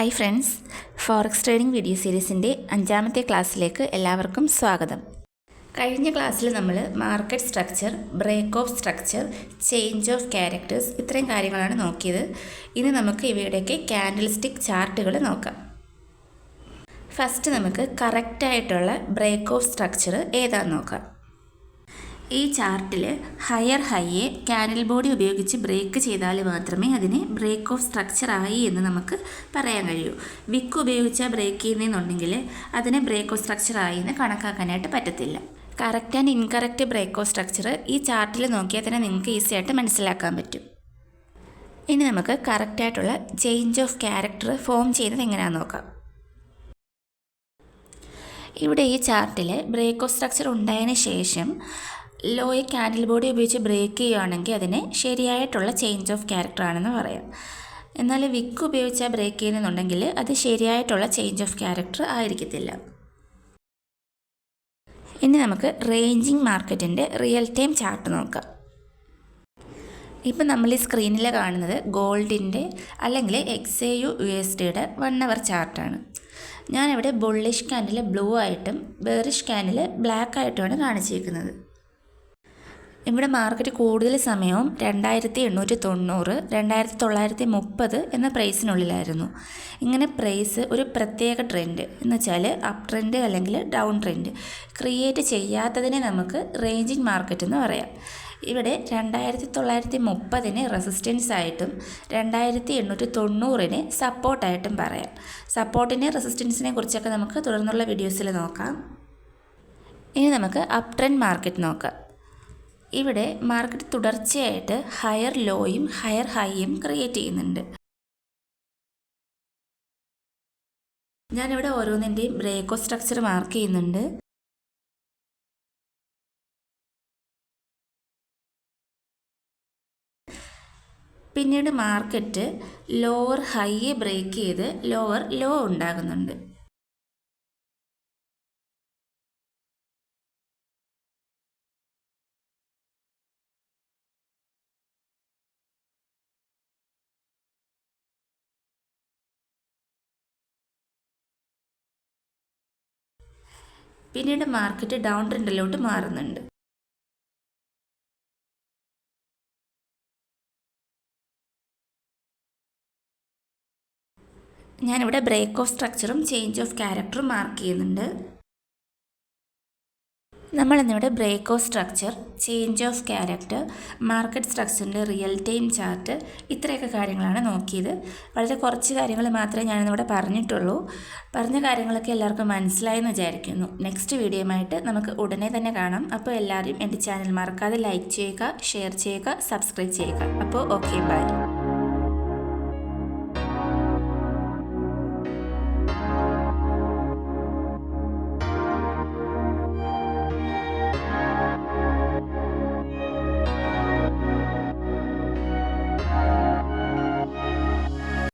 Hi friends, forex trading video സീരീസിൻ്റെ 5ാമത്തെ ക്ലാസ്സിലേക്ക് എല്ലാവർക്കും സ്വാഗതം. കഴിഞ്ഞ ക്ലാസ്സിൽ നമ്മൾ market structure, break of structure, change of characters ഇത്രയും കാര്യങ്ങളാണ് നോക്കിയത്. ഇനി നമുക്ക് ഇവയുടെയൊക്കെ ക്യാൻഡിൽ സ്റ്റിക്ക് ചാർട്ടുകൾ നോക്കാം. ഫസ്റ്റ് നമുക്ക് കറക്റ്റായിട്ടുള്ള ബ്രേക്ക് ഓഫ് സ്ട്രക്ചർ ഏതാണെന്ന് നോക്കാം. ഈ ചാർട്ടിൽ ഹയർ ഹൈയെ ക്യാൻഡിൽ ബോഡി ഉപയോഗിച്ച് ബ്രേക്ക് ചെയ്താൽ മാത്രമേ അതിനെ ബ്രേക്ക് ഓഫ് സ്ട്രക്ചർ ആയി എന്ന് നമുക്ക് പറയാൻ കഴിയൂ. വിക്ക് ഉപയോഗിച്ചാൽ ബ്രേക്ക് ചെയ്യുന്നതെന്നുണ്ടെങ്കിൽ അതിനെ ബ്രേക്ക് ഓഫ് സ്ട്രക്ചർ ആയി എന്ന് കണക്കാക്കാനായിട്ട് പറ്റത്തില്ല. Correct and incorrect break of structure ഈ ചാർട്ടിൽ നോക്കിയാൽ തന്നെ നിങ്ങൾക്ക് ഈസി ആയിട്ട് മനസ്സിലാക്കാൻ പറ്റും. ഇനി നമുക്ക് കറക്റ്റായിട്ടുള്ള ചേഞ്ച് ഓഫ് ക്യാരക്ടർ ഫോം ചെയ്യുന്നത് എങ്ങനെയാണെന്ന് നോക്കാം. ഇവിടെ ഈ ചാർട്ടിൽ ബ്രേക്ക് ഓഫ് സ്ട്രക്ചർ ഉണ്ടായതിന് ശേഷം ലോയെ ക്യാൻഡിൽ ബോഡി ഉപയോഗിച്ച് ബ്രേക്ക് ചെയ്യുകയാണെങ്കിൽ അതിനെ ശരിയായിട്ടുള്ള ചേഞ്ച് ഓഫ് ക്യാരക്ടർ ആണെന്ന് പറയാം. എന്നാൽ വിക്ക് ഉപയോഗിച്ചാൽ ബ്രേക്ക് ചെയ്യുന്നുണ്ടെങ്കിൽ അത് ശരിയായിട്ടുള്ള ചേഞ്ച് ഓഫ് ക്യാരക്ടർ ആയിരിക്കത്തില്ല. ഇനി നമുക്ക് റേഞ്ചിങ് മാർക്കറ്റിൻ്റെ റിയൽ ടൈം ചാർട്ട് നോക്കാം. ഇപ്പം നമ്മൾ ഈ സ്ക്രീനിൽ കാണുന്നത് ഗോൾഡിൻ്റെ അല്ലെങ്കിൽ XAU USDയുടെ 1 അവർ ചാർട്ടാണ്. ഞാനിവിടെ ബുള്ളിഷ് ക്യാൻഡിൽ ബ്ലൂ ആയിട്ടും ബെയറിഷ് ക്യാൻഡിൽ ബ്ലാക്ക് ആയിട്ടുമാണ് കാണിച്ചിരിക്കുന്നത്. ഇവിടെ മാർക്കറ്റ് കൂടുതൽ സമയവും 2890, 2930 എന്ന പ്രൈസിനുള്ളിലായിരുന്നു. ഇങ്ങനെ പ്രൈസ് ഒരു പ്രത്യേക ട്രെൻഡ് എന്ന് വെച്ചാൽ അപ്പ് ട്രെൻഡ് അല്ലെങ്കിൽ ഡൗൺ ട്രെൻഡ് ക്രിയേറ്റ് ചെയ്യാത്തതിനെ നമുക്ക് റേഞ്ചിങ് മാർക്കറ്റ് എന്ന് പറയാം. ഇവിടെ 2930 റെസിസ്റ്റൻസ് ആയിട്ടും 2890 സപ്പോർട്ടായിട്ടും പറയാം. സപ്പോർട്ടിനെ റെസിസ്റ്റൻസിനെ കുറിച്ചൊക്കെ നമുക്ക് തുടർന്നുള്ള വീഡിയോസിൽ നോക്കാം. ഇനി നമുക്ക് അപ്പ് ട്രെൻഡ് മാർക്കറ്റ് നോക്കാം. ഇവിടെ മാർക്കറ്റ് തുടർച്ചയായിട്ട് ഹയർ ലോയും ഹയർ ഹൈയും ക്രിയേറ്റ് ചെയ്യുന്നുണ്ട്. ഞാനിവിടെ ഓരോന്നിൻ്റെയും ബ്രേക്ക് ഓഫ് സ്ട്രക്ചർ മാർക്ക് ചെയ്യുന്നുണ്ട്. പിന്നീട് മാർക്കറ്റ് ലോവർ ഹൈയെ ബ്രേക്ക് ചെയ്ത് ലോവർ ലോ ഉണ്ടാകുന്നുണ്ട്. പിന്നീട് മാർക്കറ്റ് ഡൗൺ ട്രെൻഡിലോട്ട് മാറുന്നുണ്ട്. ഞാനിവിടെ ബ്രേക്ക് ഓഫ് സ്ട്രക്ചറും ചേഞ്ച് ഓഫ് ക്യാരക്ടറും മാർക്ക് ചെയ്യുന്നുണ്ട്. നമ്മളിന്നിവിടെ break of structure, change of character, market സ്ട്രക്ചറിൻ്റെ റിയൽ ടൈം ചാർട്ട് ഇത്രയൊക്കെ കാര്യങ്ങളാണ് നോക്കിയത്. വളരെ കുറച്ച് കാര്യങ്ങൾ മാത്രമേ ഞാനിന്നിവിടെ പറഞ്ഞിട്ടുള്ളൂ. പറഞ്ഞ കാര്യങ്ങളൊക്കെ എല്ലാവർക്കും മനസ്സിലായെന്ന് വിചാരിക്കുന്നു. നെക്സ്റ്റ് വീഡിയോയുമായിട്ട് നമുക്ക് ഉടനെ തന്നെ കാണാം. അപ്പോൾ എല്ലാവരും എൻ്റെ ചാനൽ മറക്കാതെ ലൈക്ക് ചെയ്യുക, ഷെയർ ചെയ്യുക, സബ്സ്ക്രൈബ് ചെയ്യുക. അപ്പോൾ ഓക്കെ, ബൈ.